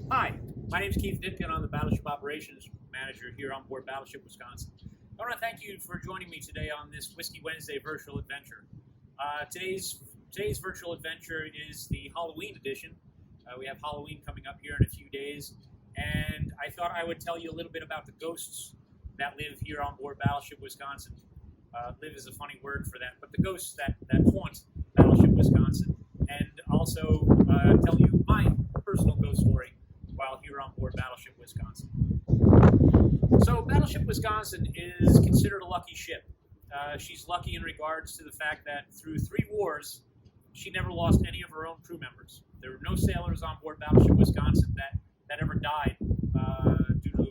Hi, my name is Keith Nitka, and I'm the Battleship Operations Manager here on board Battleship Wisconsin. I want to thank you for joining me today on this Whiskey Wednesday virtual adventure. Today's virtual adventure is the Halloween edition. We have Halloween coming up here in a few days, and I thought I would tell you a little bit about the ghosts that live here on board Battleship Wisconsin. Live is a funny word for that, but the ghosts that haunt Battleship Wisconsin, and also tell you my personal ghost story while here on board Battleship Wisconsin. So Battleship Wisconsin is considered a lucky ship. She's lucky in regards to the fact that through 3 wars, she never lost any of her own crew members. There were no sailors on board Battleship Wisconsin that ever died due to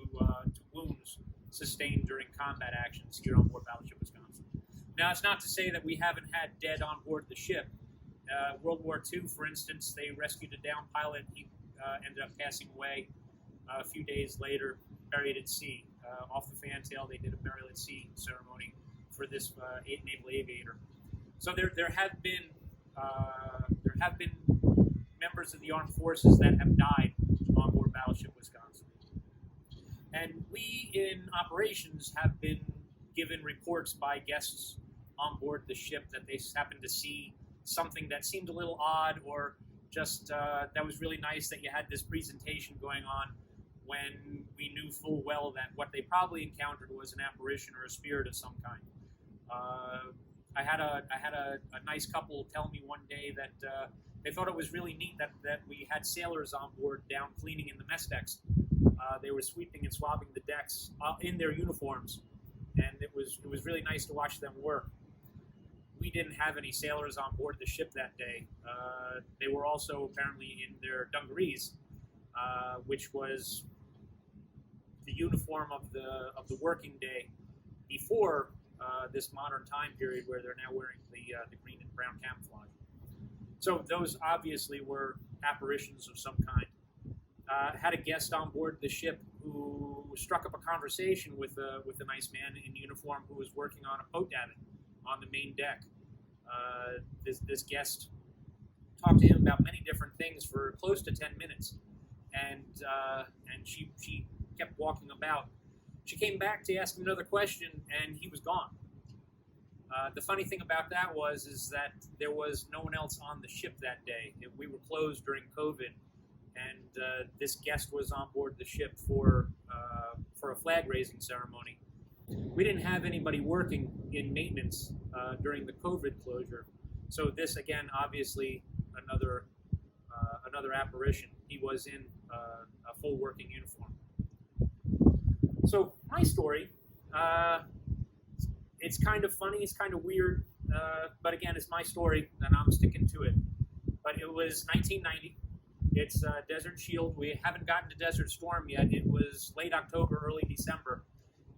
wounds sustained during combat actions here on board Battleship Wisconsin. Now, it's not to say that we haven't had dead on board the ship. World War II, for instance, they rescued a downed pilot. He ended up passing away a few days later, buried at sea. Off the fantail, they did a burial at sea ceremony for this naval aviator. So there have been members of the armed forces that have died on board Battleship Wisconsin. And we in operations have been given reports by guests on board the ship that they happened to see something that seemed a little odd, or just that was really nice that you had this presentation going on, when we knew full well that what they probably encountered was an apparition or a spirit of some kind. I had a nice couple tell me one day that they thought it was really neat that we had sailors on board down cleaning in the mess decks. They were sweeping and swabbing the decks in their uniforms, and it was really nice to watch them work. We didn't have any sailors on board the ship that day. They were also apparently in their dungarees, which was the uniform of the working day before this modern time period where they're now wearing the green and brown camouflage. So those obviously were apparitions of some kind. Had a guest on board the ship who struck up a conversation with a nice man in uniform who was working on a boat davit on the main deck. This guest talked to him about many different things for close to 10 minutes, and she kept walking about. She came back to ask him another question, and he was gone. The funny thing about that is that there was no one else on the ship that day. We were closed during COVID, and this guest was on board the ship for a flag raising ceremony. We didn't have anybody working in maintenance during the COVID closure, so this again, obviously, another apparition. He was in a full working uniform. So my story, it's kind of funny, it's kind of weird, but again, it's my story, and I'm sticking to it. But it was 1990. It's Desert Shield. We haven't gotten to Desert Storm yet. It was late October, early December,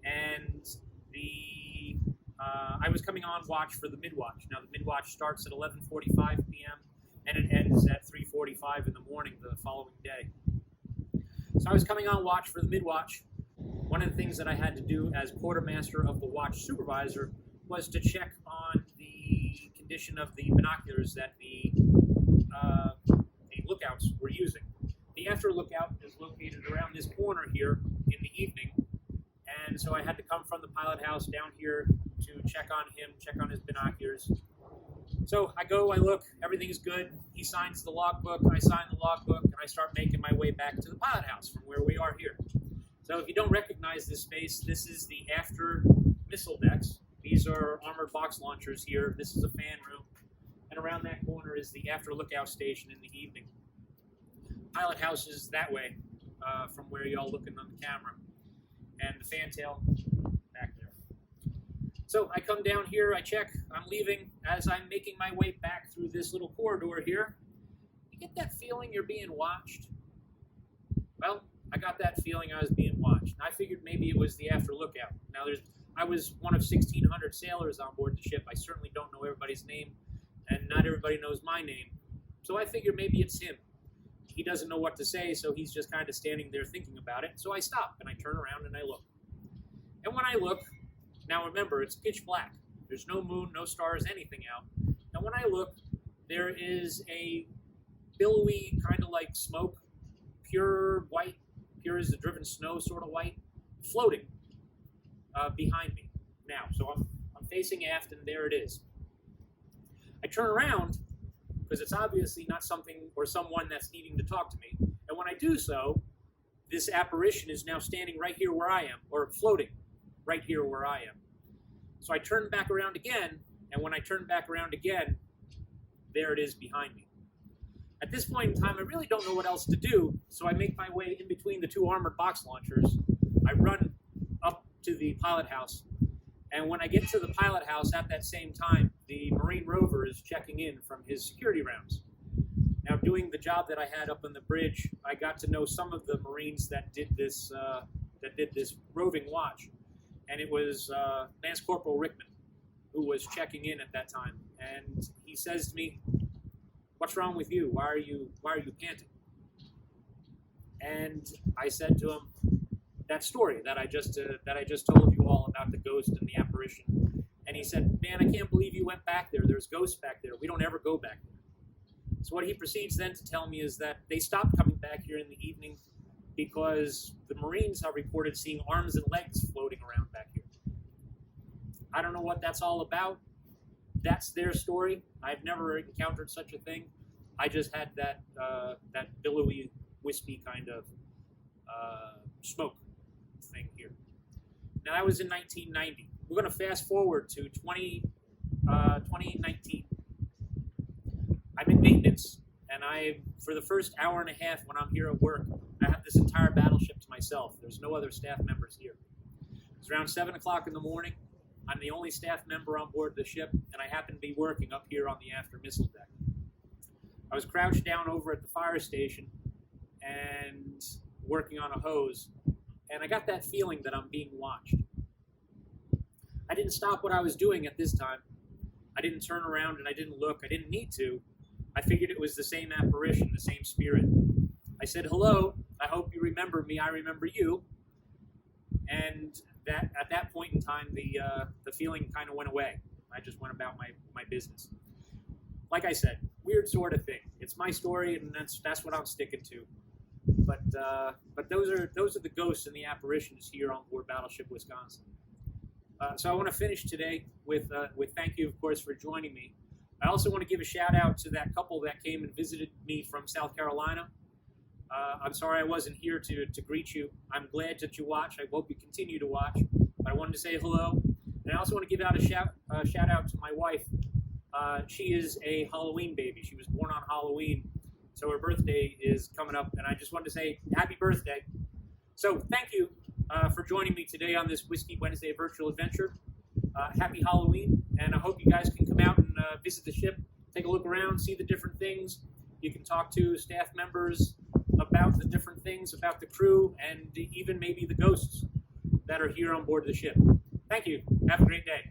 and I was coming on watch for the midwatch. Now, the midwatch starts at 11:45 p.m. and it ends at 3:45 in the morning the following day. So I was coming on watch for the midwatch. One of the things that I had to do as quartermaster of the watch supervisor was to check on the condition of the binoculars that the lookouts were using. The after lookout is located around this corner here in the evening, and so I had to come from the pilot house down here to check on him, check on his binoculars. So I go, I look, everything's good. He signs the logbook, I sign the logbook, and I start making my way back to the pilot house from where we are here. So if you don't recognize this space, this is the after missile decks. These are armored box launchers here. This is a fan room. And around that corner is the after lookout station in the evening. Pilot house is that way, from where y'all looking on the camera. And the fantail back there. So I come down here, I check, I'm leaving. As I'm making my way back through this little corridor here, you get that feeling you're being watched? Well, I got that feeling I was being watched. I figured maybe it was the after lookout. Now, I was one of 1,600 sailors on board the ship. I certainly don't know everybody's name, and not everybody knows my name. So I figured maybe it's him. He doesn't know what to say, so he's just kind of standing there thinking about it. So I stop, and I turn around, and I look. And when I look, now remember, it's pitch black. There's no moon, no stars, anything out. And when I look, there is a billowy, kind of like smoke, pure white, pure as the driven snow sort of white, floating behind me now. So I'm facing aft, and there it is. I turn around because it's obviously not something or someone that's needing to talk to me. And when I do so, this apparition is now standing right here where I am, or floating right here where I am. So I turn back around again, and when I turn back around again, there it is behind me. At this point in time, I really don't know what else to do, so I make my way in between the two armored box launchers. I run up to the pilot house, and when I get to the pilot house at that same time, the Marine rover is checking in from his security rounds. Now, doing the job that I had up on the bridge, I got to know some of the Marines that did this roving watch, and it was Lance Corporal Rickman who was checking in at that time, and he says to me, "What's wrong with you? Why are you panting?" And I said to him that story that I just told you all about the ghost and the apparition, and he said, "Man, I can't believe you went back there. There's ghosts back there. We don't ever go back there." So what he proceeds then to tell me is that they stopped coming back here in the evening because the Marines have reported seeing arms and legs floating around back here. I don't know what that's all about. That's their story. I've never encountered such a thing. I just had that billowy, wispy kind of smoke thing here. Now that was in 1990. We're going to fast forward to 2019. I'm in maintenance, and for the first hour and a half when I'm here at work, I have this entire battleship to myself. There's no other staff members here. It's around 7 o'clock in the morning. I'm the only staff member on board the ship, and I happen to be working up here on the after missile deck. I was crouched down over at the fire station and working on a hose, and I got that feeling that I'm being watched. I didn't stop what I was doing at this time. I didn't turn around and I didn't look. I didn't need to. I figured it was the same apparition, the same spirit. I said, "Hello, I hope you remember me. I remember you." And at that point in time, the feeling kind of went away. I just went about my business. Like I said, weird sort of thing. It's my story, and that's what I'm sticking to. But those are the ghosts and the apparitions here on board Battleship Wisconsin. So I want to finish today with thank you, of course, for joining me. I also want to give a shout out to that couple that came and visited me from South Carolina. I'm sorry I wasn't here to greet you. I'm glad that you watch. I hope you continue to watch. But I wanted to say hello. And I also want to give out a shout out to my wife. She is a Halloween baby. She was born on Halloween. So her birthday is coming up. And I just wanted to say happy birthday. So thank you for joining me today on this Whiskey Wednesday virtual adventure. Happy Halloween. And I hope you guys can come out and visit the ship, take a look around, see the different things. You can talk to staff members about the different things, about the crew, and even maybe the ghosts that are here on board the ship. Thank you. Have a great day.